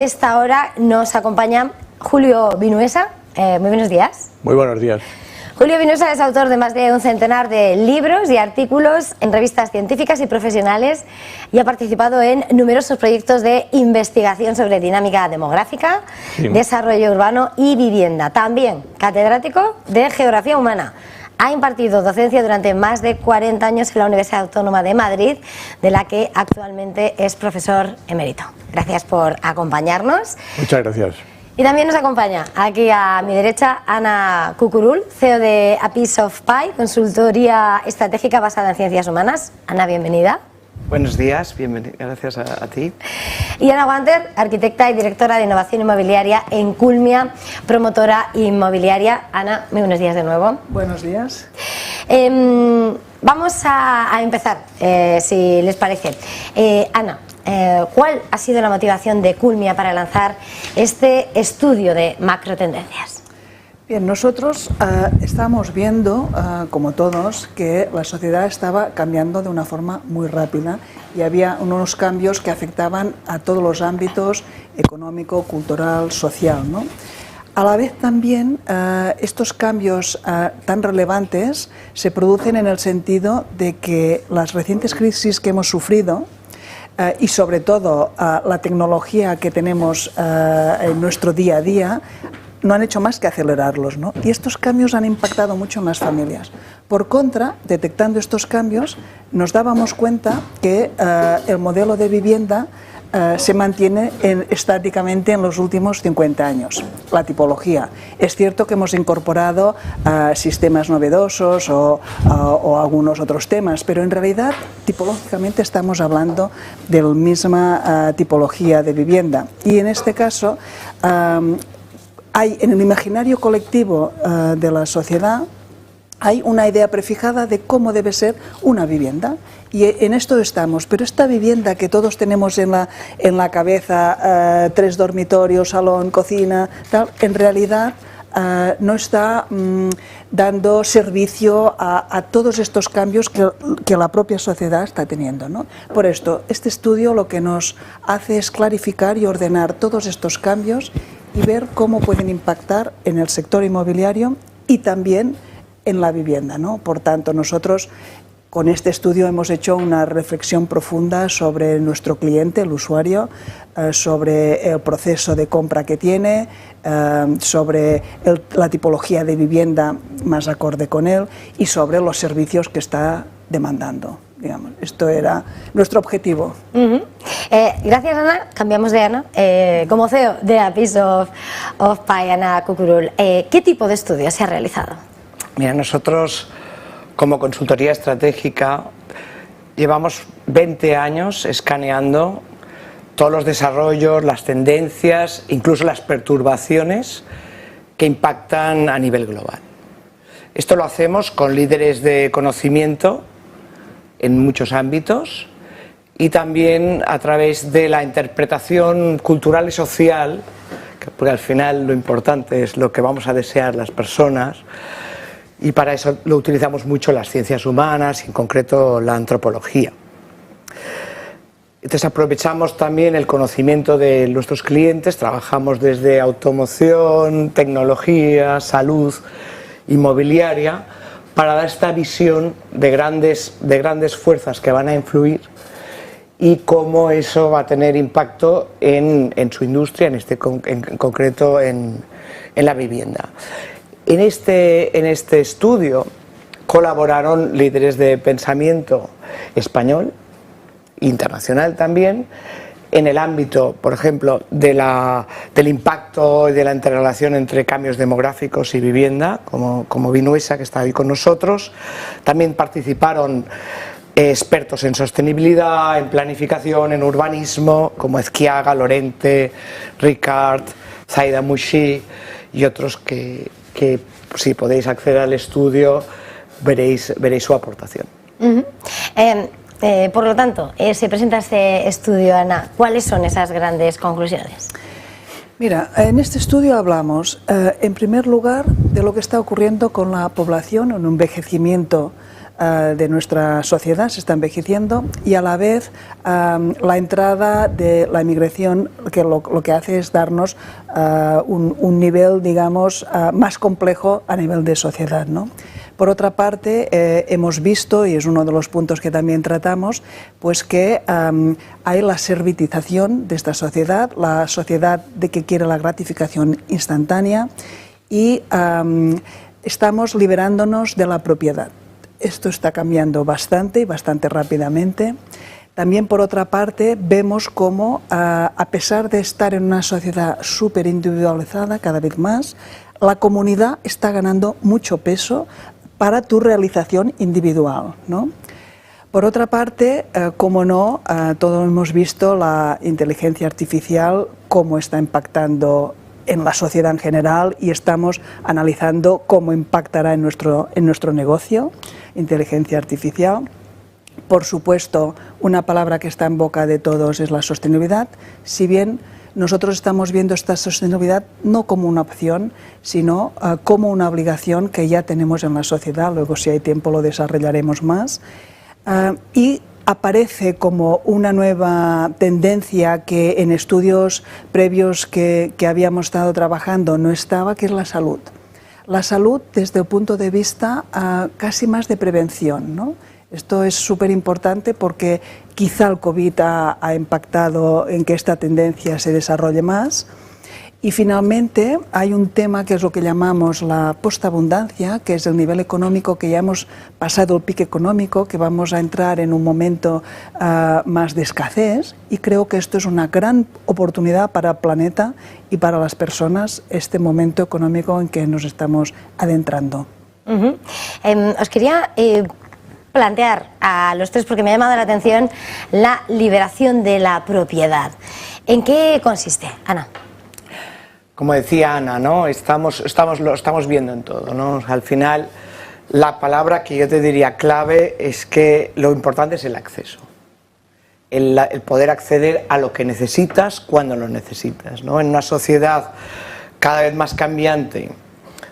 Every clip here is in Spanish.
Esta hora nos acompaña Julio Vinuesa. Muy buenos días. Muy buenos días. Julio Vinuesa es autor de más de un centenar de libros y artículos en revistas científicas y profesionales y ha participado en numerosos proyectos de investigación sobre dinámica demográfica, desarrollo urbano y vivienda. También catedrático de Geografía Humana. Ha impartido docencia durante más de 40 años en la Universidad Autónoma de Madrid, de la que actualmente es profesor emérito. Gracias por acompañarnos. Muchas gracias. Y también nos acompaña aquí a mi derecha Ana Cucurul, CEO de A Piece of Pie, consultoría estratégica basada en ciencias humanas. Ana, bienvenida. Buenos días, gracias a ti. Y Ana Guanter, arquitecta y directora de innovación inmobiliaria en Culmia, promotora inmobiliaria. Ana, muy buenos días de nuevo. Buenos días. Vamos a empezar, si les parece. Ana, ¿cuál ha sido la motivación de Culmia para lanzar este estudio de macrotendencias? Bien, nosotros estábamos viendo, como todos, que la sociedad estaba cambiando de una forma muy rápida y había unos cambios que afectaban a todos los ámbitos económico, cultural, social, ¿no? A la vez también estos cambios tan relevantes se producen en el sentido de que las recientes crisis que hemos sufrido y sobre todo la tecnología que tenemos en nuestro día a día no han hecho más que acelerarlos, ¿no? Y estos cambios han impactado mucho en las familias. Por contra, detectando estos cambios, nos dábamos cuenta que el modelo de vivienda se mantiene estáticamente en los últimos 50 años, la tipología. Es cierto que hemos incorporado sistemas novedosos o algunos otros temas, pero en realidad tipológicamente estamos hablando de la misma tipología de vivienda. Y en este caso hay en el imaginario colectivo de la sociedad hay una idea prefijada de cómo debe ser una vivienda y en esto estamos, pero esta vivienda que todos tenemos en la cabeza, 3 dormitorios, salón, cocina, tal, en realidad no está dando servicio a todos estos cambios que la propia sociedad está teniendo, ¿no? Por esto, este estudio lo que nos hace es clarificar y ordenar todos estos cambios y ver cómo pueden impactar en el sector inmobiliario y también en la vivienda, ¿no? Por tanto, nosotros con este estudio hemos hecho una reflexión profunda sobre nuestro cliente, el usuario, sobre el proceso de compra que tiene, sobre la tipología de vivienda más acorde con él y sobre los servicios que está demandando. Digamos, esto era nuestro objetivo. Gracias, Ana. Cambiamos de Ana. Como CEO de A Piece of Pie, Ana Cucurul, ¿qué tipo de estudio se ha realizado? Mira, nosotros como consultoría estratégica llevamos 20 años escaneando todos los desarrollos, las tendencias, incluso las perturbaciones que impactan a nivel global. Esto lo hacemos con líderes de conocimiento en muchos ámbitos y también a través de la interpretación cultural y social, porque al final lo importante es lo que vamos a desear las personas, y para eso lo utilizamos mucho las ciencias humanas, en concreto la antropología. Entonces aprovechamos también el conocimiento de nuestros clientes, trabajamos desde automoción, tecnología, salud, inmobiliaria, para dar esta visión de grandes fuerzas que van a influir y cómo eso va a tener impacto en su industria, en concreto en la vivienda. En este estudio colaboraron líderes de pensamiento español, internacional también, en el ámbito, por ejemplo, del impacto y de la interrelación entre cambios demográficos y vivienda, como Vinuesa, que está ahí con nosotros. También participaron expertos en sostenibilidad, en planificación, en urbanismo, como Ezquiaga, Lorente, Ricard, Zaida Mouchi y otros que si podéis acceder al estudio veréis su aportación. Por lo tanto, se presenta este estudio, Ana. ¿Cuáles son esas grandes conclusiones? Mira, en este estudio hablamos, en primer lugar, de lo que está ocurriendo con la población, un envejecimiento de nuestra sociedad, se está envejeciendo, y a la vez la entrada de la inmigración, que lo que hace es darnos un nivel, digamos, más complejo a nivel de sociedad, ¿no? Por otra parte, hemos visto, y es uno de los puntos que también tratamos, pues que hay la servitización de esta sociedad, la sociedad de que quiere la gratificación instantánea, y estamos liberándonos de la propiedad. Esto está cambiando bastante y bastante rápidamente. También, por otra parte, vemos cómo, a pesar de estar en una sociedad súper individualizada cada vez más, la comunidad está ganando mucho peso para tu realización individual, ¿no? Por otra parte, como no, todos hemos visto la inteligencia artificial, cómo está impactando en la sociedad en general, y estamos analizando cómo impactará en nuestro negocio, inteligencia artificial. Por supuesto, una palabra que está en boca de todos es la sostenibilidad, si bien nosotros estamos viendo esta sostenibilidad no como una opción, sino como una obligación que ya tenemos en la sociedad. Luego, si hay tiempo, lo desarrollaremos más. Y aparece como una nueva tendencia que en estudios previos que habíamos estado trabajando no estaba, que es la salud. La salud desde el punto de vista casi más de prevención, ¿no? Esto es súper importante porque quizá el COVID ha impactado en que esta tendencia se desarrolle más. Y finalmente hay un tema que es lo que llamamos la postabundancia, que es el nivel económico, que ya hemos pasado el pico económico, que vamos a entrar en un momento más de escasez, y creo que esto es una gran oportunidad para el planeta y para las personas, este momento económico en que nos estamos adentrando. Os quería plantear a los tres, porque me ha llamado la atención, la liberación de la propiedad. ¿En qué consiste, Ana? Como decía Ana, ¿no? Lo estamos viendo en todo, ¿no? Al final, la palabra que yo te diría clave es que lo importante es el acceso. El poder acceder a lo que necesitas cuando lo necesitas, ¿no? En una sociedad cada vez más cambiante,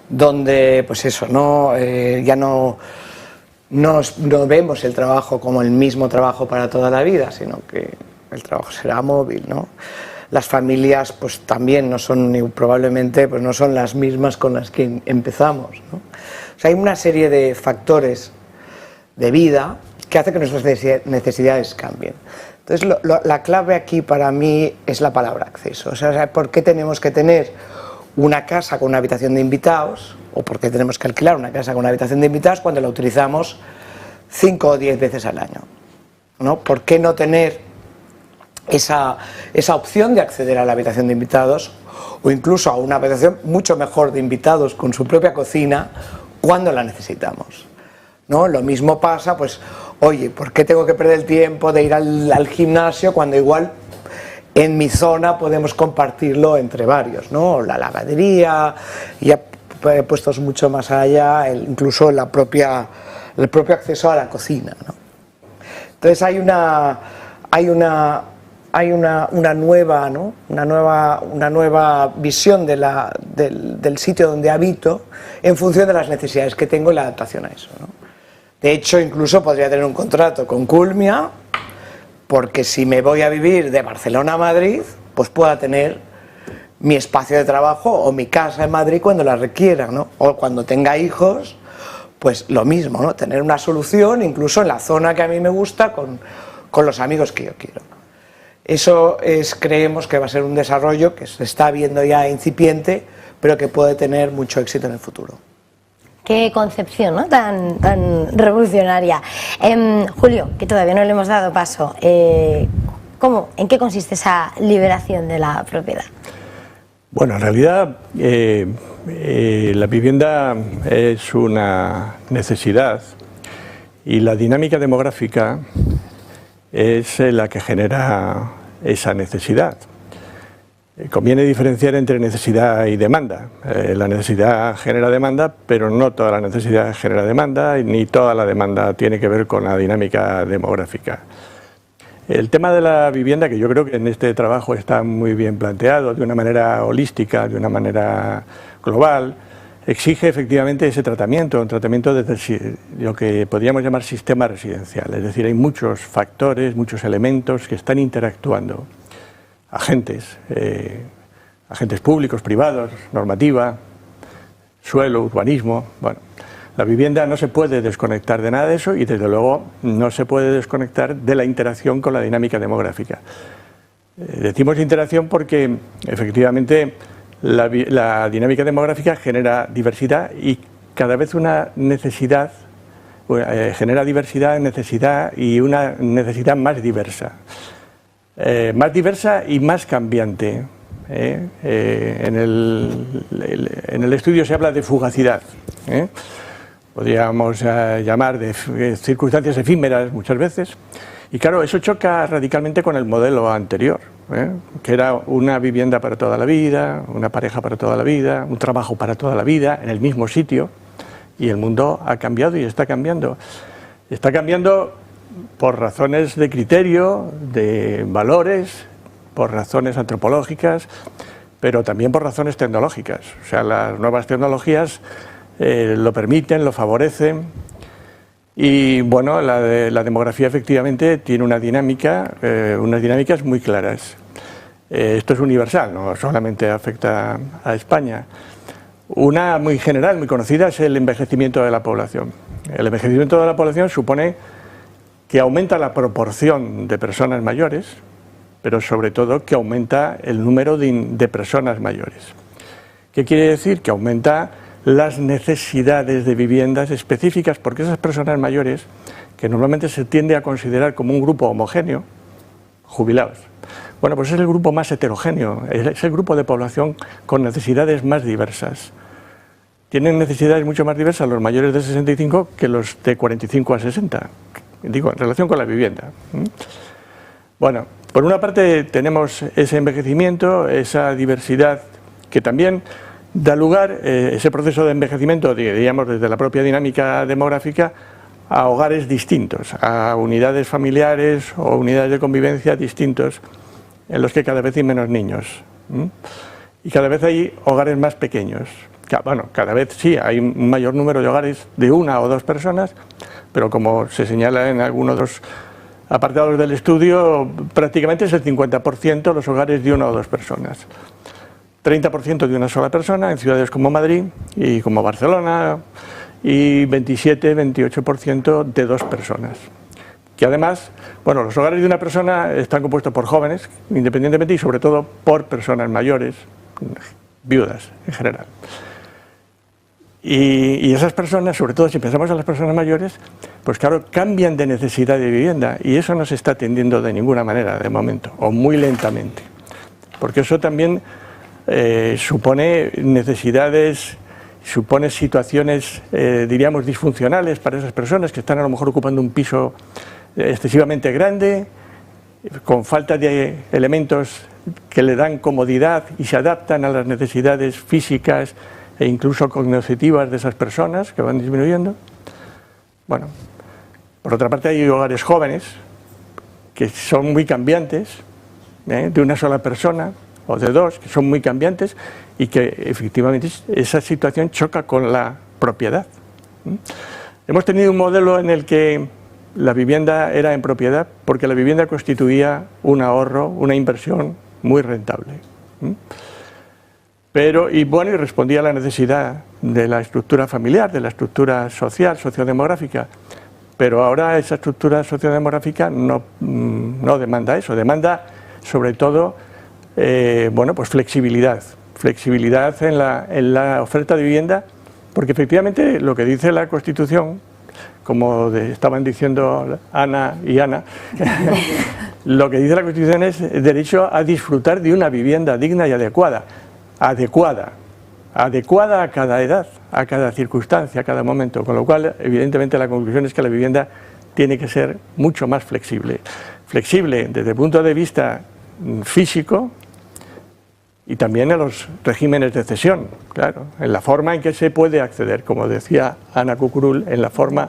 donde, pues eso, ¿no? Ya no vemos el trabajo como el mismo trabajo para toda la vida, sino que el trabajo será móvil, ¿no? Las familias pues también no son, probablemente pues no son las mismas con las que empezamos, ¿no? O sea, hay una serie de factores de vida que hace que nuestras necesidades cambien. Entonces, la clave aquí para mí es la palabra acceso. O sea, ¿por qué tenemos que tener una casa con una habitación de invitados, o por qué tenemos que alquilar una casa con una habitación de invitados cuando la utilizamos 5 o 10 veces al año, ¿no? ¿Por qué no tener esa opción de acceder a la habitación de invitados, o incluso a una habitación mucho mejor de invitados con su propia cocina cuando la necesitamos, ¿no? Lo mismo pasa, pues, oye, ¿por qué tengo que perder el tiempo de ir al gimnasio cuando igual en mi zona podemos compartirlo entre varios, ¿no? La lavadería, ya puestos mucho más allá, incluso el propio acceso a la cocina, ¿no? Entonces hay una nueva, ¿no? una nueva visión del sitio donde habito en función de las necesidades que tengo y la adaptación a eso, ¿no? De hecho, incluso podría tener un contrato con Culmia, porque si me voy a vivir de Barcelona a Madrid, pues pueda tener mi espacio de trabajo o mi casa en Madrid cuando la requiera, ¿no? O cuando tenga hijos, pues lo mismo, ¿no? Tener una solución incluso en la zona que a mí me gusta con los amigos que yo quiero. Eso creemos que va a ser un desarrollo que se está viendo ya incipiente, pero que puede tener mucho éxito en el futuro. Qué concepción, ¿no? tan revolucionaria. Julio, que todavía no le hemos dado paso, ¿en qué consiste esa liberación de la propiedad? Bueno, en realidad la vivienda es una necesidad, y la dinámica demográfica es la que genera esa necesidad. Conviene diferenciar entre necesidad y demanda. La necesidad genera demanda, pero no toda la necesidad genera demanda, ni toda la demanda tiene que ver con la dinámica demográfica. El tema de la vivienda, que yo creo que en este trabajo está muy bien planteado, de una manera holística, de una manera global, exige efectivamente ese tratamiento, un tratamiento de lo que podríamos llamar sistema residencial. Es decir, hay muchos factores, muchos elementos que están interactuando. Agentes públicos, privados, normativa, suelo, urbanismo. Bueno, la vivienda no se puede desconectar de nada de eso y desde luego no se puede desconectar de la interacción con la dinámica demográfica. Decimos interacción porque efectivamente la dinámica demográfica genera diversidad y cada vez una necesidad, genera diversidad, necesidad y una necesidad más diversa. Más diversa y más cambiante. En el estudio se habla de fugacidad. Podríamos llamar de circunstancias efímeras muchas veces. Y claro, eso choca radicalmente con el modelo anterior, que era una vivienda para toda la vida, una pareja para toda la vida, un trabajo para toda la vida, en el mismo sitio. Y el mundo ha cambiado y está cambiando. Está cambiando por razones de criterio, de valores, por razones antropológicas, pero también por razones tecnológicas. O sea, las nuevas tecnologías lo permiten, lo favorecen. Y bueno, la demografía efectivamente tiene unas dinámicas muy claras. Esto es universal, no solamente afecta a España. Una muy general, muy conocida, es el envejecimiento de la población. El envejecimiento de la población supone que aumenta la proporción de personas mayores, pero sobre todo que aumenta el número de personas mayores. ¿Qué quiere decir? Que aumenta las necesidades de viviendas específicas, porque esas personas mayores, que normalmente se tiende a considerar como un grupo homogéneo, jubilados, bueno, pues es el grupo más heterogéneo, es el grupo de población con necesidades más diversas. Tienen necesidades mucho más diversas los mayores de 65 que los de 45 a 60, digo, en relación con la vivienda. Bueno, por una parte tenemos ese envejecimiento, esa diversidad que también da lugar, ese proceso de envejecimiento, diríamos desde la propia dinámica demográfica, a hogares distintos, a unidades familiares o unidades de convivencia distintos, en los que cada vez hay menos niños. Y cada vez hay hogares más pequeños. Bueno, cada vez sí, hay un mayor número de hogares de una o dos personas, pero como se señala en algunos de los apartados del estudio, prácticamente es el 50% los hogares de una o dos personas. 30% de una sola persona en ciudades como Madrid y como Barcelona, y 27-28% de dos personas. Que además, bueno, los hogares de una persona están compuestos por jóvenes, independientemente, y sobre todo por personas mayores, viudas en general. Y esas personas, sobre todo si pensamos en las personas mayores, pues claro, cambian de necesidad de vivienda y eso no se está atendiendo de ninguna manera de momento, o muy lentamente. Porque eso también supone necesidades, supone situaciones, diríamos, disfuncionales para esas personas que están a lo mejor ocupando un piso excesivamente grande, con falta de elementos que le dan comodidad y se adaptan a las necesidades físicas e incluso cognitivas de esas personas que van disminuyendo. Bueno, por otra parte hay hogares jóvenes que son muy cambiantes, de una sola persona o de dos, que son muy cambiantes y que efectivamente esa situación choca con la propiedad. Hemos tenido un modelo en el que la vivienda era en propiedad porque la vivienda constituía un ahorro, una inversión muy rentable. Y respondía a la necesidad de la estructura familiar, de la estructura social, sociodemográfica. Pero ahora esa estructura sociodemográfica no demanda eso, demanda sobre todo pues flexibilidad en la oferta de vivienda, porque efectivamente lo que dice la Constitución, como estaban diciendo Ana y Ana, lo que dice la Constitución es el derecho a disfrutar de una vivienda digna y adecuada a cada edad, a cada circunstancia, a cada momento, con lo cual evidentemente la conclusión es que la vivienda tiene que ser mucho más flexible desde el punto de vista físico y también en los regímenes de cesión, claro, en la forma en que se puede acceder, como decía Ana Cucurul, en la forma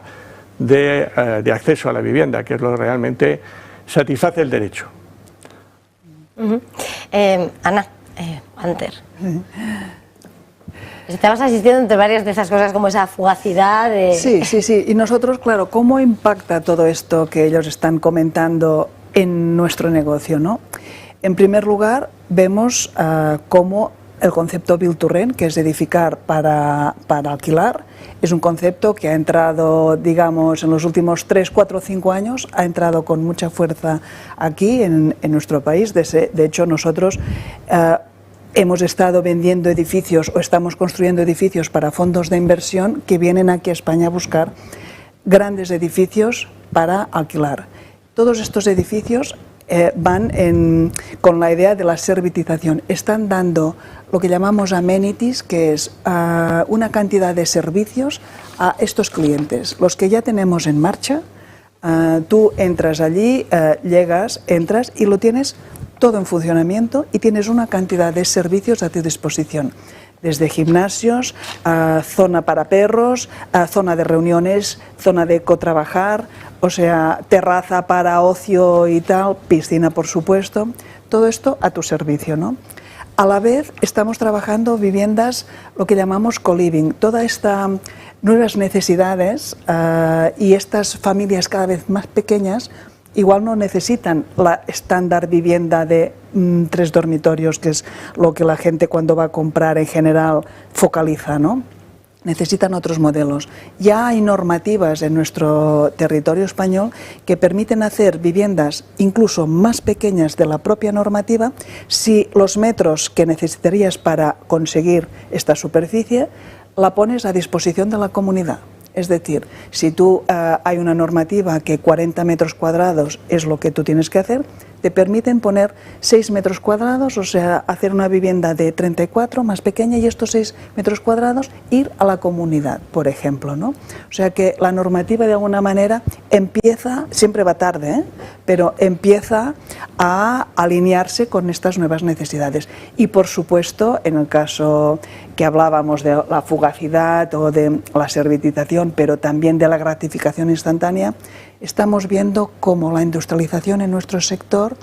de acceso a la vivienda, que es lo que realmente satisface el derecho. Ana, Anter. Estamos asistiendo entre varias de esas cosas como esa fugacidad de... Sí, sí, sí. Y nosotros, claro, ¿cómo impacta todo esto que ellos están comentando en nuestro negocio, ¿no? En primer lugar, vemos cómo el concepto Build to Rent, que es edificar para alquilar, es un concepto que ha entrado, digamos, en los últimos 3, 4, 5 años, ha entrado con mucha fuerza aquí en nuestro país. De hecho, nosotros hemos estado vendiendo edificios o estamos construyendo edificios para fondos de inversión que vienen aquí a España a buscar grandes edificios para alquilar. Todos estos edificios van con la idea de la servitización. Están dando lo que llamamos amenities, que es una cantidad de servicios a estos clientes. Los que ya tenemos en marcha, tú entras allí, llegas, entras y lo tienes todo en funcionamiento y tienes una cantidad de servicios a tu disposición. Desde gimnasios, zona para perros, zona de reuniones, zona de cotrabajar, o sea, terraza para ocio y tal, piscina por supuesto, todo esto a tu servicio, ¿no? A la vez estamos trabajando viviendas, lo que llamamos co-living, todas estas nuevas necesidades y estas familias cada vez más pequeñas igual no necesitan la estándar vivienda de 3 dormitorios, que es lo que la gente cuando va a comprar en general focaliza, ¿no? Necesitan otros modelos. Ya hay normativas en nuestro territorio español que permiten hacer viviendas incluso más pequeñas de la propia normativa si los metros que necesitarías para conseguir esta superficie la pones a disposición de la comunidad. Es decir, si tú hay una normativa que 40 metros cuadrados es lo que tú tienes que hacer, te permiten poner 6 metros cuadrados, o sea, hacer una vivienda de 34 más pequeña y estos 6 metros cuadrados ir a la comunidad, por ejemplo, ¿no? O sea que la normativa de alguna manera empieza, siempre va tarde, pero empieza a alinearse con estas nuevas necesidades. Y por supuesto, en el caso que hablábamos de la fugacidad o de la servitización, pero también de la gratificación instantánea, estamos viendo cómo la industrialización en nuestro sector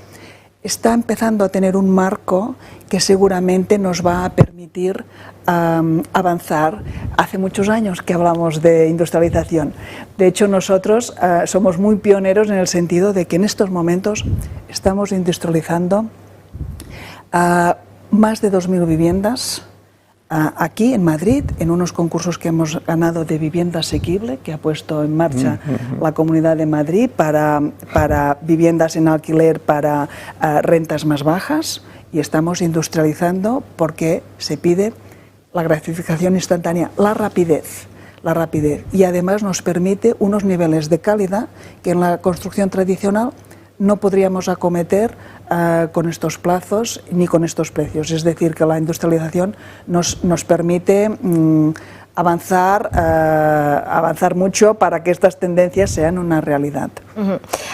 está empezando a tener un marco que seguramente nos va a permitir avanzar. Hace muchos años que hablamos de industrialización. De hecho, nosotros somos muy pioneros en el sentido de que en estos momentos estamos industrializando más de 2.000 viviendas aquí en Madrid, en unos concursos que hemos ganado de vivienda asequible, que ha puesto en marcha la Comunidad de Madrid para viviendas en alquiler para rentas más bajas, y estamos industrializando porque se pide la gratificación instantánea, la rapidez, y además nos permite unos niveles de calidad que en la construcción tradicional no podríamos acometer con estos plazos ni con estos precios. Es decir, que la industrialización nos permite avanzar mucho para que estas tendencias sean una realidad.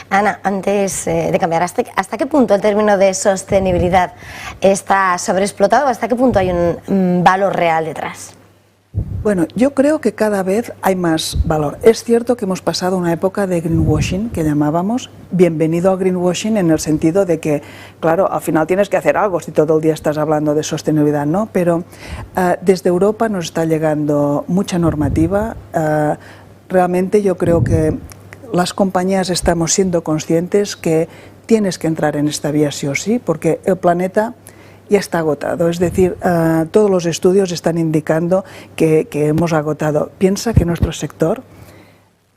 Ana, antes de cambiar, ¿hasta qué punto el término de sostenibilidad está sobreexplotado? ¿Hasta qué punto hay un valor real detrás? Bueno, yo creo que cada vez hay más valor. Es cierto que hemos pasado una época de greenwashing, que llamábamos. Bienvenido al greenwashing en el sentido de que, claro, al final tienes que hacer algo si todo el día estás hablando de sostenibilidad, ¿no? Pero desde Europa nos está llegando mucha normativa. Realmente yo creo que las compañías estamos siendo conscientes que tienes que entrar en esta vía sí o sí, porque el planeta ya está agotado, es decir, todos los estudios están indicando que hemos agotado. Piensa que en nuestro sector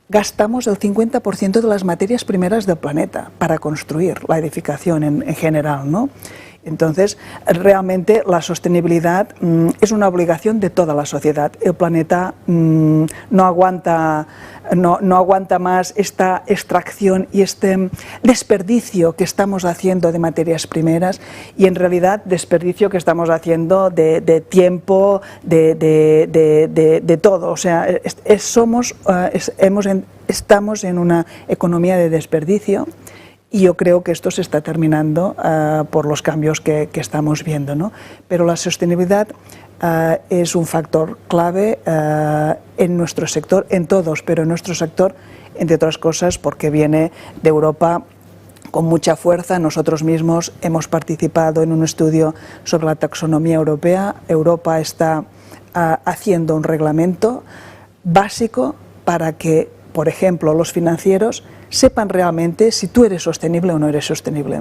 gastamos el 50% de las materias primeras del planeta para construir la edificación en general, ¿no? Entonces, realmente la sostenibilidad es una obligación de toda la sociedad. El planeta no aguanta más esta extracción y este desperdicio que estamos haciendo de materias primeras, y en realidad desperdicio que estamos haciendo de tiempo, de todo. O sea, estamos en una economía de desperdicio. Y yo creo que esto se está terminando por los cambios que estamos viendo, ¿no? Pero la sostenibilidad es un factor clave en nuestro sector, en todos, pero en nuestro sector, entre otras cosas, porque viene de Europa con mucha fuerza. Nosotros mismos hemos participado en un estudio sobre la taxonomía europea. Europa está haciendo un reglamento básico para que, por ejemplo, los financieros sepan realmente si tú eres sostenible o no eres sostenible.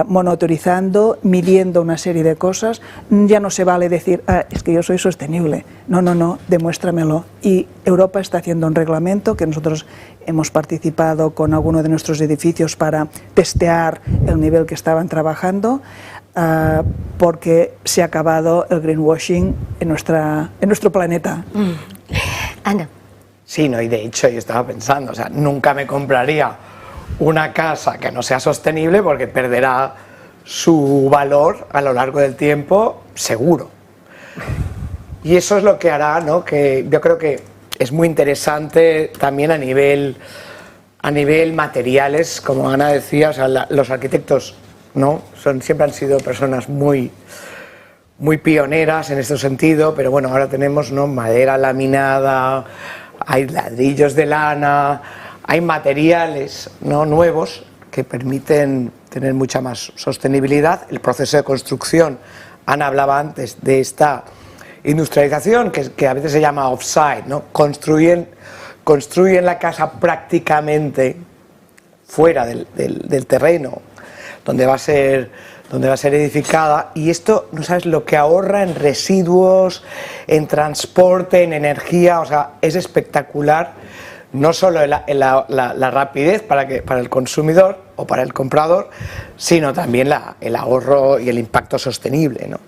Monitorizando, midiendo una serie de cosas, ya no se vale decir, es que yo soy sostenible. No, no, no, demuéstramelo. Y Europa está haciendo un reglamento que nosotros hemos participado con alguno de nuestros edificios para testear el nivel que estaban trabajando, porque se ha acabado el greenwashing en nuestro planeta. Ana. Sí, no, y de hecho yo estaba pensando, o sea, nunca me compraría una casa que no sea sostenible porque perderá su valor a lo largo del tiempo, seguro. Y eso es lo que hará, ¿no? Que yo creo que es muy interesante también a nivel materiales, como Ana decía, o sea, los arquitectos, ¿no? Siempre han sido personas muy pioneras en este sentido, pero bueno, ahora tenemos, ¿no?, madera laminada, hay ladrillos de lana, hay materiales, ¿no?, nuevos que permiten tener mucha más sostenibilidad. El proceso de construcción, Ana hablaba antes de esta industrialización que a veces se llama off-site, ¿no? Construyen la casa prácticamente fuera del terreno donde va a ser edificada, y esto no sabes lo que ahorra en residuos, en transporte, en energía. O sea, es espectacular, no solo la rapidez para el consumidor o para el comprador, sino también el ahorro y el impacto sostenible, ¿no?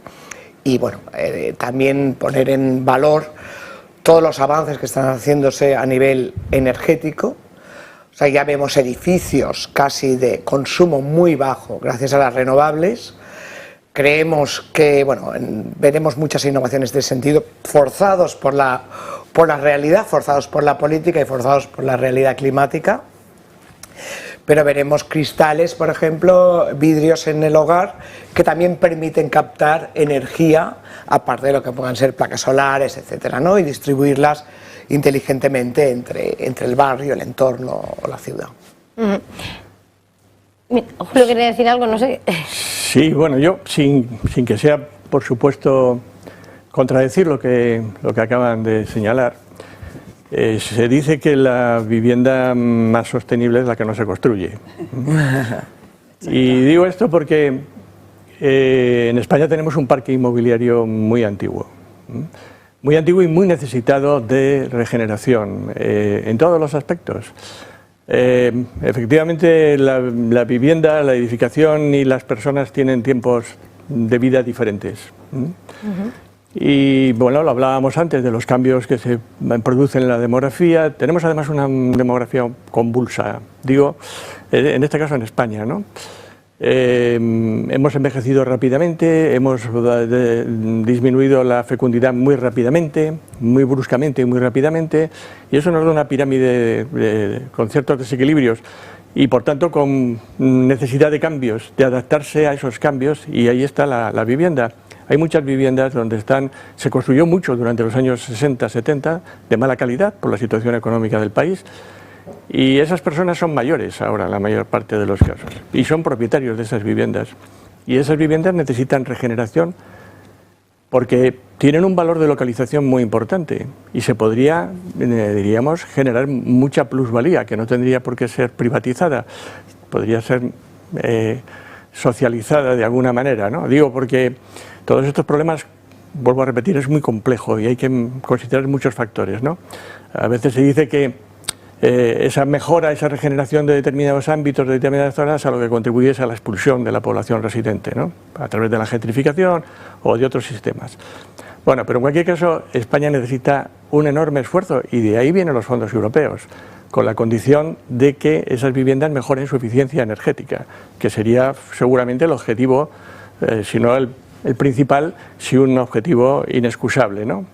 Y bueno, también poner en valor todos los avances que están haciéndose a nivel energético. O sea, ya vemos edificios casi de consumo muy bajo gracias a las renovables. Creemos que, bueno, veremos muchas innovaciones de ese sentido, forzados por la realidad, forzados por la política y forzados por la realidad climática. Pero veremos cristales, por ejemplo, vidrios en el hogar, que también permiten captar energía, aparte de lo que puedan ser placas solares, etcétera, ¿no? Y distribuirlas inteligentemente entre el barrio, el entorno o la ciudad. Julio, ¿quería decir algo? No sé. Sí, bueno, yo, sin que sea, por supuesto, contradecir lo que acaban de señalar, se dice que la vivienda más sostenible es la que no se construye. Y digo esto porque en España tenemos un parque inmobiliario muy antiguo y muy necesitado de regeneración en todos los aspectos. Efectivamente, la vivienda, la edificación y las personas tienen tiempos de vida diferentes. Y bueno, lo hablábamos antes de los cambios que se producen en la demografía. Tenemos además una demografía convulsa, digo, en este caso en España, ¿no? Hemos envejecido rápidamente, hemos disminuido la fecundidad muy rápidamente, muy bruscamente y muy rápidamente, y eso nos da una pirámide con ciertos desequilibrios y por tanto con necesidad de cambios, de adaptarse a esos cambios, y ahí está la vivienda. Hay muchas viviendas donde se construyó mucho durante los años 60, 70, de mala calidad por la situación económica del país, y esas personas son mayores ahora, la mayor parte de los casos, y son propietarios de esas viviendas. Y esas viviendas necesitan regeneración porque tienen un valor de localización muy importante y se podría, diríamos, generar mucha plusvalía, que no tendría por qué ser privatizada, podría ser socializada de alguna manera, ¿no? Digo porque todos estos problemas, vuelvo a repetir, es muy complejo y hay que considerar muchos factores, ¿no? A veces se dice que esa mejora, esa regeneración de determinados ámbitos, de determinadas zonas, a lo que contribuye es a la expulsión de la población residente, ¿no?, a través de la gentrificación o de otros sistemas. Bueno, pero en cualquier caso, España necesita un enorme esfuerzo y de ahí vienen los fondos europeos, con la condición de que esas viviendas mejoren su eficiencia energética, que sería seguramente el objetivo, si no el principal, sí un objetivo inexcusable, ¿no?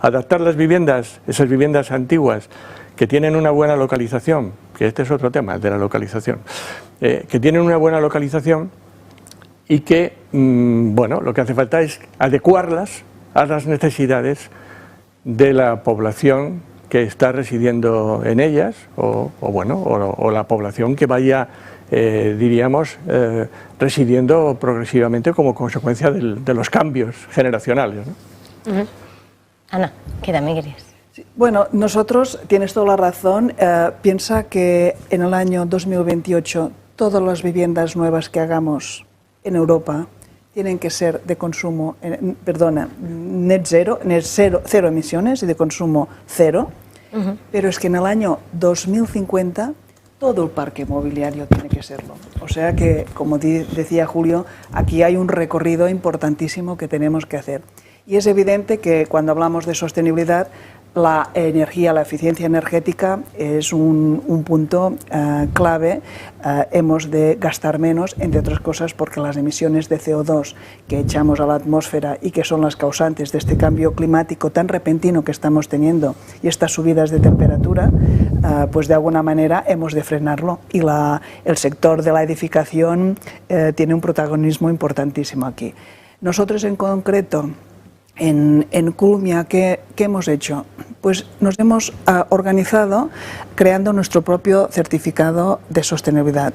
Adaptar las viviendas, esas viviendas antiguas, que tienen una buena localización, que este es otro tema, el de la localización, que tienen una buena localización y que, bueno, lo que hace falta es adecuarlas a las necesidades de la población que está residiendo en ellas, o la población que vaya, diríamos, residiendo progresivamente como consecuencia de los cambios generacionales, ¿no? Ana, ¿qué también querías? Sí, bueno, nosotros, tienes toda la razón, piensa que en el año 2028 todas las viviendas nuevas que hagamos en Europa tienen que ser de consumo, cero emisiones y de consumo cero, pero es que en el año 2050 todo el parque inmobiliario tiene que serlo. O sea que, como decía Julio, aquí hay un recorrido importantísimo que tenemos que hacer. Y es evidente que cuando hablamos de sostenibilidad, la energía, la eficiencia energética es un punto clave. Hemos de gastar menos, entre otras cosas porque las emisiones de CO2 que echamos a la atmósfera y que son las causantes de este cambio climático tan repentino que estamos teniendo y estas subidas de temperatura, pues de alguna manera hemos de frenarlo. Y el sector de la edificación tiene un protagonismo importantísimo aquí. Nosotros en concreto, en Culmia, ¿qué hemos hecho? Pues nos hemos organizado creando nuestro propio certificado de sostenibilidad.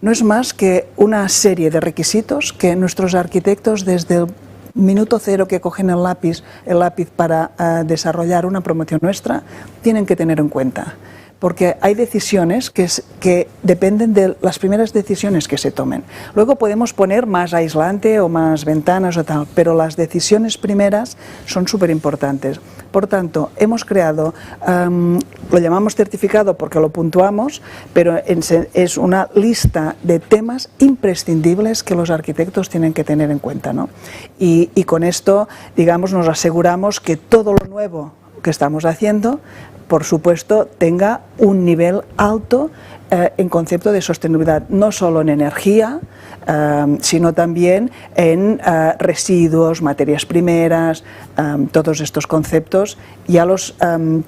No es más que una serie de requisitos que nuestros arquitectos, desde el minuto cero que cogen el lápiz para desarrollar una promoción nuestra, tienen que tener en cuenta. Porque hay decisiones que dependen de las primeras decisiones que se tomen. Luego podemos poner más aislante o más ventanas o tal, pero las decisiones primeras son súper importantes. Por tanto, hemos creado, lo llamamos certificado porque lo puntuamos, pero es una lista de temas imprescindibles que los arquitectos tienen que tener en cuenta, ¿no? Y con esto, digamos, nos aseguramos que todo lo nuevo que estamos haciendo, por supuesto, tenga un nivel alto en concepto de sostenibilidad, no solo en energía, sino también en residuos, materias primeras, todos estos conceptos ya los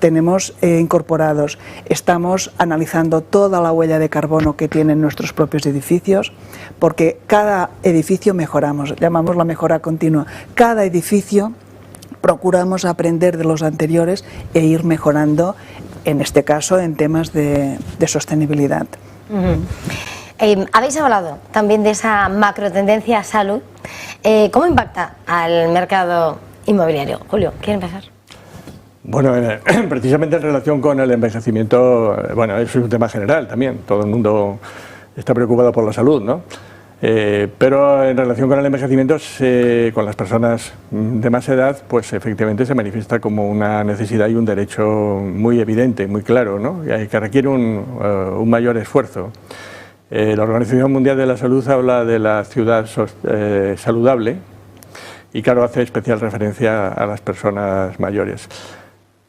tenemos incorporados. Estamos analizando toda la huella de carbono que tienen nuestros propios edificios, porque cada edificio mejoramos, llamamos la mejora continua. Cada edificio procuramos aprender de los anteriores e ir mejorando, en este caso, en temas de sostenibilidad. Habéis hablado también de esa macro tendencia a salud. ¿Cómo impacta al mercado inmobiliario? Julio, ¿quiere empezar? Bueno, precisamente en relación con el envejecimiento, bueno, eso es un tema general también. Todo el mundo está preocupado por la salud, ¿no? Pero en relación con el envejecimiento, con las personas de más edad, pues efectivamente se manifiesta como una necesidad y un derecho muy evidente, muy claro, ¿no? Que requiere un mayor esfuerzo. La Organización Mundial de la Salud habla de la ciudad saludable y, claro, hace especial referencia a las personas mayores.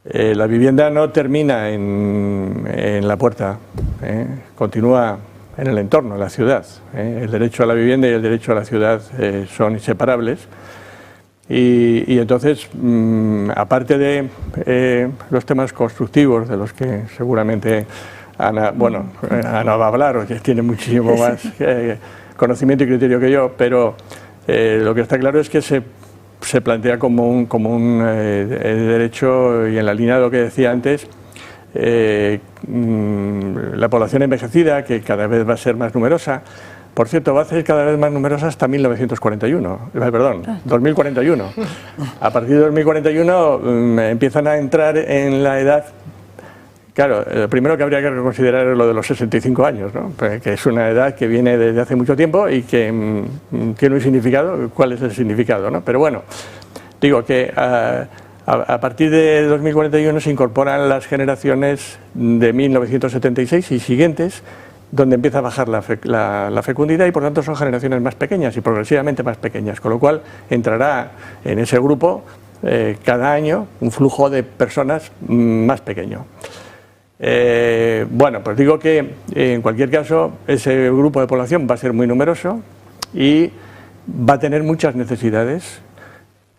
La vivienda no termina en la puerta, continúa en el entorno, en la ciudad. El derecho a la vivienda y el derecho a la ciudad son inseparables y entonces, aparte de los temas constructivos, de los que seguramente Ana va a hablar, o que tiene muchísimo más conocimiento y criterio que yo, pero lo que está claro es que se plantea como un derecho, y en la línea de lo que decía antes, la población envejecida, que cada vez va a ser más numerosa. Por cierto, va a ser cada vez más numerosa hasta 2041. A partir de 2041 empiezan a entrar en la edad. Claro, lo primero que habría que considerar es lo de los 65 años, ¿no? Que es una edad que viene desde hace mucho tiempo y que tiene un significado. ¿Cuál es el significado, no? Pero bueno, digo que a partir de 2041 se incorporan las generaciones de 1976 y siguientes, donde empieza a bajar la fecundidad y por tanto son generaciones más pequeñas y progresivamente más pequeñas, con lo cual entrará en ese grupo cada año un flujo de personas más pequeño. Bueno, pues digo que en cualquier caso ese grupo de población va a ser muy numeroso y va a tener muchas necesidades.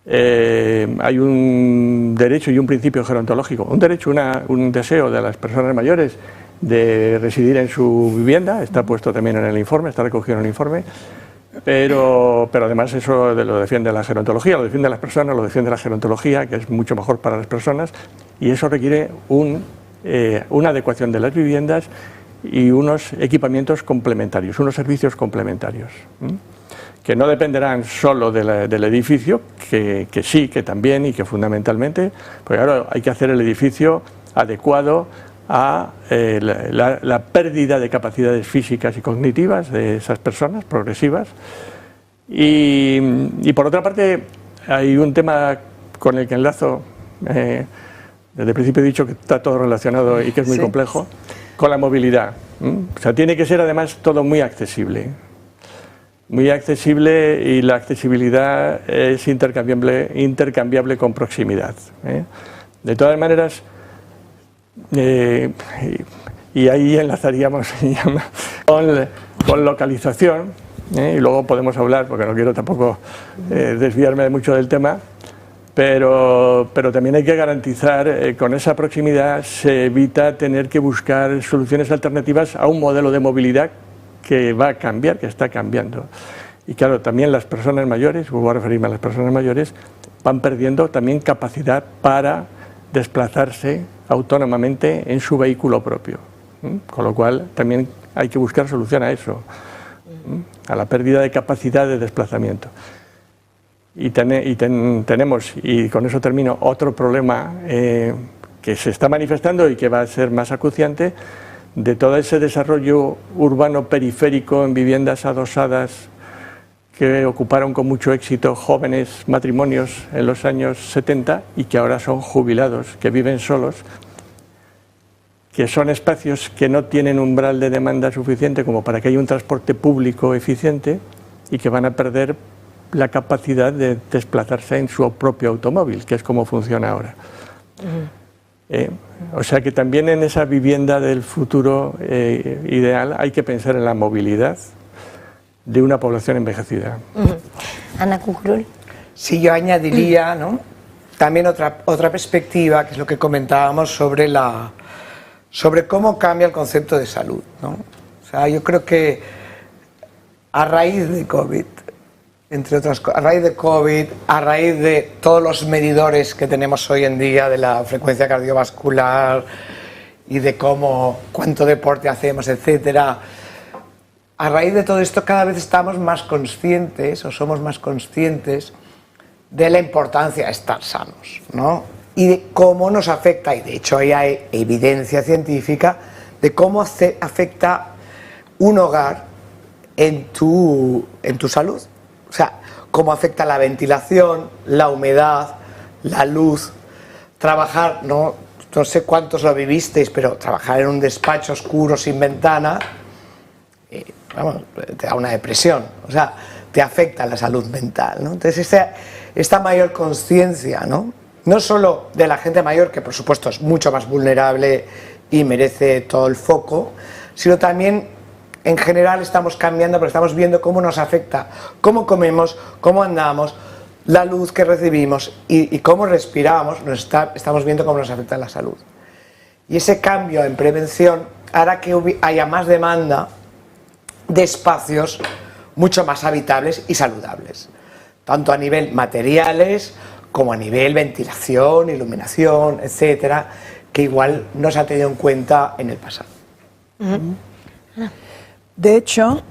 Hay un derecho y un principio gerontológico, un derecho, un deseo de las personas mayores de residir en su vivienda, está puesto también en el informe, está recogido en el informe, pero además eso lo defiende la gerontología, lo defiende las personas, lo defiende la gerontología, que es mucho mejor para las personas, y eso requiere una adecuación de las viviendas y unos equipamientos complementarios, unos servicios complementarios, que no dependerán solo del edificio, que sí, que también y que fundamentalmente, porque claro, hay que hacer el edificio adecuado a la pérdida de capacidades físicas y cognitivas de esas personas progresivas. Y por otra parte, hay un tema con el que enlazo, desde el principio he dicho que está todo relacionado y que es muy complejo, con la movilidad. O sea, tiene que ser además todo muy accesible. Muy accesible, y la accesibilidad es intercambiable con proximidad. De todas maneras, y ahí enlazaríamos con localización, y luego podemos hablar, porque no quiero tampoco desviarme mucho del tema, pero también hay que garantizar, con esa proximidad se evita tener que buscar soluciones alternativas a un modelo de movilidad que va a cambiar, que está cambiando. Y claro, también las personas mayores, vuelvo a referirme a las personas mayores, van perdiendo también capacidad para desplazarse autónomamente en su vehículo propio. Con lo cual también hay que buscar solución a eso, a la pérdida de capacidad de desplazamiento. Y tenemos, y con eso termino, otro problema que se está manifestando y que va a ser más acuciante, de todo ese desarrollo urbano periférico en viviendas adosadas que ocuparon con mucho éxito jóvenes matrimonios en los años 70 y que ahora son jubilados, que viven solos, que son espacios que no tienen umbral de demanda suficiente como para que haya un transporte público eficiente y que van a perder la capacidad de desplazarse en su propio automóvil, que es como funciona ahora. O sea que también en esa vivienda del futuro ideal hay que pensar en la movilidad de una población envejecida. Ana Cucurul. Sí, yo añadiría, ¿no?, también otra perspectiva, que es lo que comentábamos sobre cómo cambia el concepto de salud, ¿no? O sea, yo creo que a raíz de COVID, entre otras cosas, a raíz de todos los medidores que tenemos hoy en día de la frecuencia cardiovascular y de cuánto deporte hacemos, etcétera, a raíz de todo esto cada vez estamos más conscientes, o somos más conscientes, de la importancia de estar sanos, ¿no? Y de cómo nos afecta, y de hecho ahí hay evidencia científica de cómo afecta un hogar en tu salud. O sea, cómo afecta la ventilación, la humedad, la luz, trabajar, no sé cuántos lo vivisteis, pero trabajar en un despacho oscuro sin ventana, vamos, te da una depresión, o sea, te afecta la salud mental, ¿no? Entonces esta mayor conciencia, no solo de la gente mayor, que por supuesto es mucho más vulnerable y merece todo el foco, sino también en general estamos cambiando, porque estamos viendo cómo nos afecta, cómo comemos, cómo andamos, la luz que recibimos y cómo respiramos, estamos viendo cómo nos afecta la salud. Y ese cambio en prevención hará que haya más demanda de espacios mucho más habitables y saludables, tanto a nivel materiales como a nivel ventilación, iluminación, etcétera, que igual no se ha tenido en cuenta en el pasado. De hecho,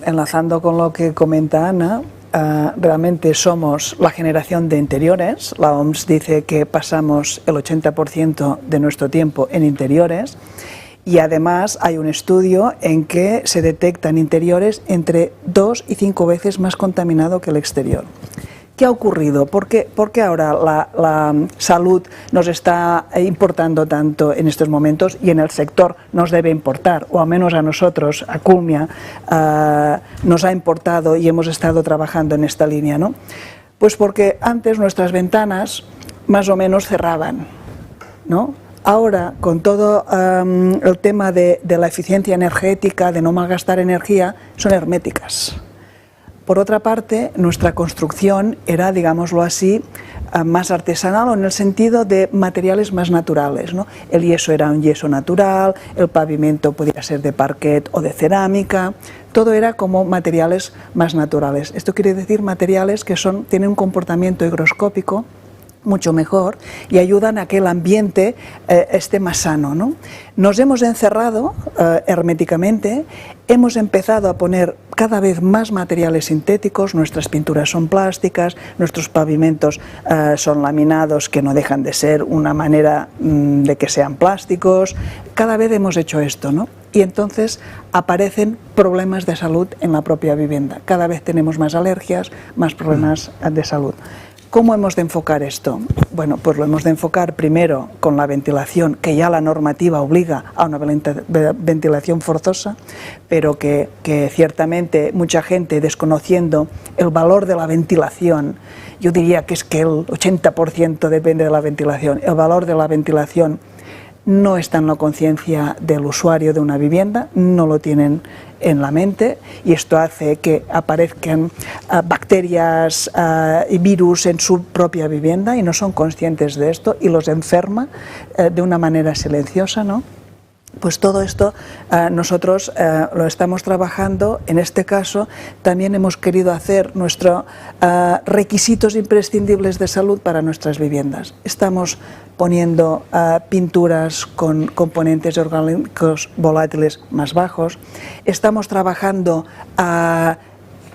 enlazando con lo que comenta Ana, realmente somos la generación de interiores. La OMS dice que pasamos el 80% de nuestro tiempo en interiores. Y además hay un estudio en que se detectan interiores entre 2 y 5 veces más contaminado que el exterior. ¿Qué ha ocurrido? ¿Por qué ahora la salud nos está importando tanto en estos momentos y en el sector nos debe importar? O al menos a nosotros, a Culmia, nos ha importado y hemos estado trabajando en esta línea, ¿no? Pues porque antes nuestras ventanas más o menos cerraban, ¿no? Ahora, con todo el tema de la eficiencia energética, de no malgastar energía, son herméticas. Por otra parte, nuestra construcción era, digámoslo así, más artesanal, o en el sentido de materiales más naturales, ¿no? El yeso era un yeso natural, el pavimento podía ser de parquet o de cerámica, todo era como materiales más naturales. Esto quiere decir materiales que tienen un comportamiento higroscópico mucho mejor y ayudan a que el ambiente esté más sano, ¿no? Nos hemos encerrado herméticamente, hemos empezado a poner cada vez más materiales sintéticos, nuestras pinturas son plásticas, nuestros pavimentos son laminados, que no dejan de ser una manera de que sean plásticos. Cada vez hemos hecho esto, ¿no? Y entonces aparecen problemas de salud en la propia vivienda. Cada vez tenemos más alergias, más problemas de salud. ¿Cómo hemos de enfocar esto? Bueno, pues lo hemos de enfocar primero con la ventilación, que ya la normativa obliga a una ventilación forzosa, pero que ciertamente mucha gente, desconociendo el valor de la ventilación, yo diría que es que el 80% depende de la ventilación, el valor de la ventilación no está en la conciencia del usuario de una vivienda, no lo tienen en la mente, y esto hace que aparezcan bacterias y virus en su propia vivienda y no son conscientes de esto y los enferma de una manera silenciosa, ¿no? Pues todo esto nosotros lo estamos trabajando. En este caso también hemos querido hacer nuestros requisitos imprescindibles de salud para nuestras viviendas. Estamos poniendo pinturas con componentes orgánicos volátiles más bajos. Estamos trabajando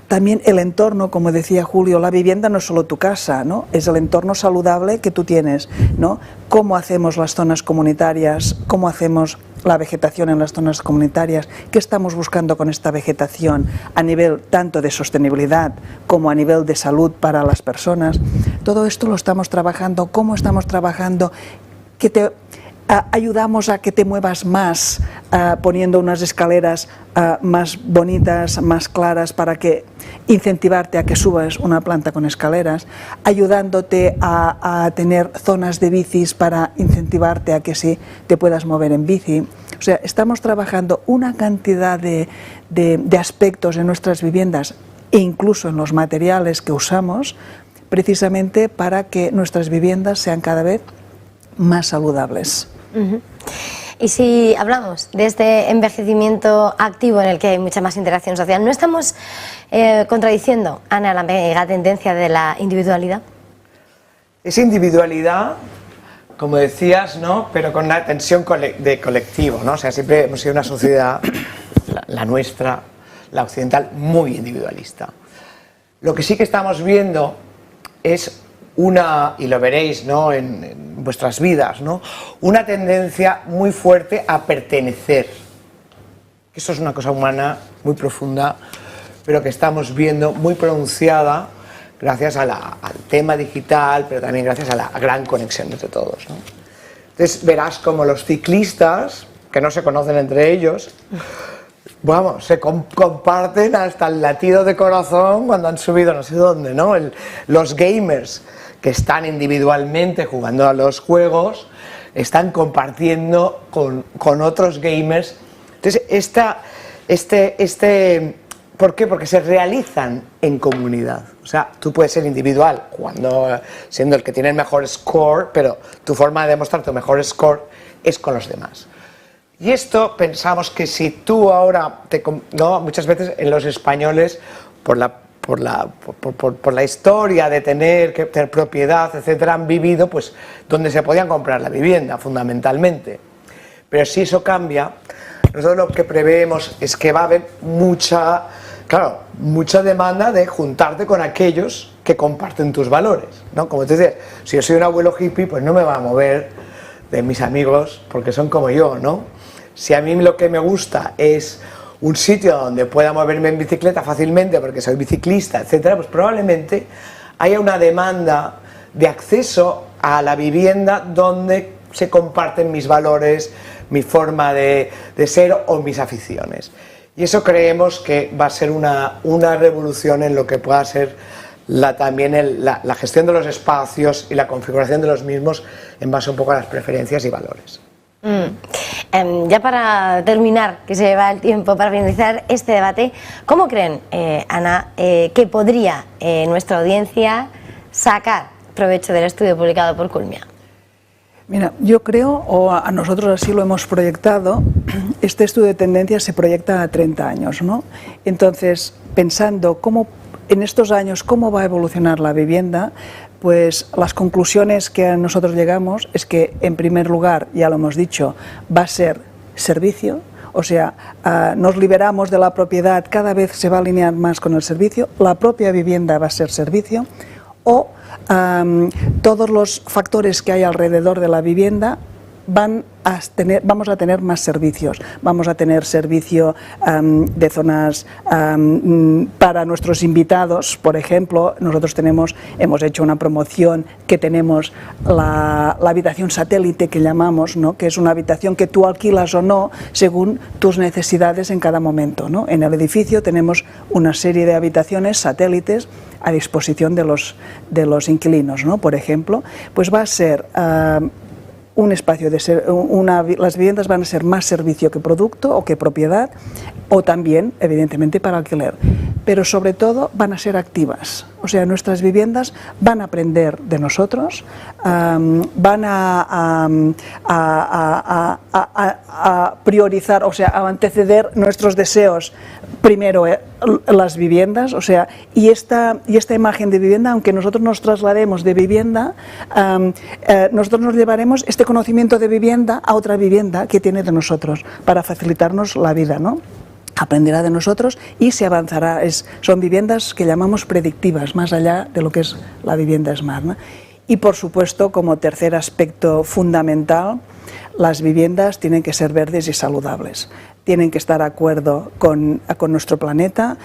también el entorno, como decía Julio, la vivienda no es solo tu casa, ¿no? Es el entorno saludable que tú tienes, ¿no? Cómo hacemos las zonas comunitarias, cómo hacemos la vegetación en las zonas comunitarias, qué estamos buscando con esta vegetación a nivel tanto de sostenibilidad como a nivel de salud para las personas. Todo esto lo estamos trabajando. ¿Cómo estamos trabajando? Que te ayudamos a que te muevas más, poniendo unas escaleras más bonitas, más claras, para que incentivarte a que subas una planta con escaleras, ayudándote a tener zonas de bicis para incentivarte a que sí te puedas mover en bici. O sea, estamos trabajando una cantidad de aspectos en nuestras viviendas e incluso en los materiales que usamos, precisamente para que nuestras viviendas sean cada vez más saludables. Y si hablamos de este envejecimiento activo en el que hay mucha más interacción social, ¿no estamos contradiciendo, Ana, la mega tendencia de la individualidad? Esa individualidad, como decías, ¿no? Pero con una tensión de colectivo, ¿no? O sea, siempre hemos sido una sociedad, la nuestra, la occidental, muy individualista. Lo que sí que estamos viendo es y lo veréis, ¿no? en vuestras vidas, ¿no? Una tendencia muy fuerte a pertenecer. Eso es una cosa humana muy profunda, pero que estamos viendo muy pronunciada gracias al tema digital, pero también gracias a la gran conexión entre todos, ¿no? Entonces verás como los ciclistas, que no se conocen entre ellos, vamos, se comparten hasta el latido de corazón cuando han subido no sé dónde, ¿no? Los gamers, que están individualmente jugando a los juegos, están compartiendo con otros gamers. Entonces, ¿por qué? Porque se realizan en comunidad. O sea, tú puedes ser individual, siendo el que tiene el mejor score, pero tu forma de demostrar tu mejor score es con los demás. Y esto pensamos que si tú ahora, ¿no? Muchas veces en los españoles, por la historia de tener propiedad, etcétera, han vivido pues donde se podían comprar la vivienda, fundamentalmente. Pero si eso cambia, nosotros lo que preveemos es que va a haber mucha demanda de juntarte con aquellos que comparten tus valores, ¿no? Como te decía, si yo soy un abuelo hippie, pues no me va a mover de mis amigos porque son como yo, ¿no? Si a mí lo que me gusta es un sitio donde pueda moverme en bicicleta fácilmente porque soy biciclista, etcétera, pues probablemente haya una demanda de acceso a la vivienda donde se comparten mis valores, mi forma de ser o mis aficiones. Y eso creemos que va a ser una revolución en lo que pueda ser también la gestión de los espacios y la configuración de los mismos en base un poco a las preferencias y valores. Ya para terminar, que se lleva el tiempo para finalizar este debate, ¿cómo creen, Ana, que podría nuestra audiencia sacar provecho del estudio publicado por Culmia? Mira, yo creo, o a nosotros así lo hemos proyectado, este estudio de tendencias se proyecta a 30 años, ¿no? Entonces, pensando en estos años cómo va a evolucionar la vivienda, pues las conclusiones que a nosotros llegamos es que, en primer lugar, ya lo hemos dicho, va a ser servicio, o sea, nos liberamos de la propiedad, cada vez se va a alinear más con el servicio, la propia vivienda va a ser servicio, o todos los factores que hay alrededor de la vivienda vamos a tener más servicios. Vamos a tener servicio de zonas para nuestros invitados, por ejemplo. Nosotros hemos hecho una promoción que tenemos la habitación satélite que llamamos, ¿no? Que es una habitación que tú alquilas o no según tus necesidades en cada momento, ¿no? En el edificio tenemos una serie de habitaciones satélites a disposición de los inquilinos, ¿no? Por ejemplo, pues va a ser un espacio las viviendas van a ser más servicio que producto o que propiedad, o también, evidentemente, para alquiler. Pero sobre todo van a ser activas, o sea, nuestras viviendas van a aprender de nosotros, van a priorizar, o sea, a anteceder nuestros deseos primero las viviendas, o sea, y esta imagen de vivienda, aunque nosotros nos traslademos de vivienda, nosotros nos llevaremos este conocimiento de vivienda a otra vivienda que tiene de nosotros, para facilitarnos la vida, ¿no? Aprenderá de nosotros y se avanzará. Son viviendas que llamamos predictivas, más allá de lo que es la vivienda Smart, ¿no? Y por supuesto, como tercer aspecto fundamental, las viviendas tienen que ser verdes y saludables. Tienen que estar de acuerdo con nuestro planeta,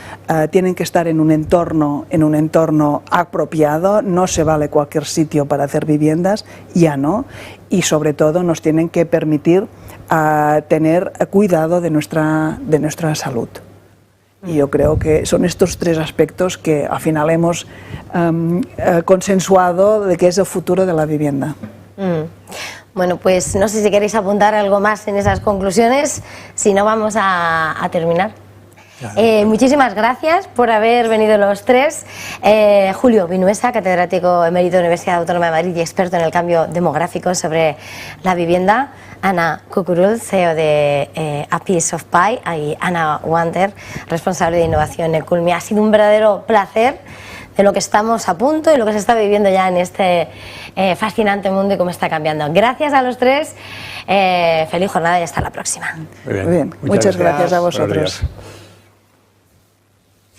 tienen que estar en un entorno apropiado, no se vale cualquier sitio para hacer viviendas, ya no, y sobre todo nos tienen que permitir tener cuidado de nuestra salud. Y yo creo que son estos tres aspectos que al final hemos consensuado de que es el futuro de la vivienda. Bueno, pues no sé si queréis apuntar algo más en esas conclusiones, si no vamos a terminar. Muchísimas gracias por haber venido los tres. Julio Vinuesa, catedrático emérito de la Universidad Autónoma de Madrid y experto en el cambio demográfico sobre la vivienda. Ana Cucurul, CEO de A Piece of Pie, y Ana Wander, responsable de innovación en Culmi. Ha sido un verdadero placer de lo que estamos a punto y lo que se está viviendo ya en este fascinante mundo y cómo está cambiando. Gracias a los tres, feliz jornada y hasta la próxima. Muy bien. Muy bien. Muchas gracias a vosotros.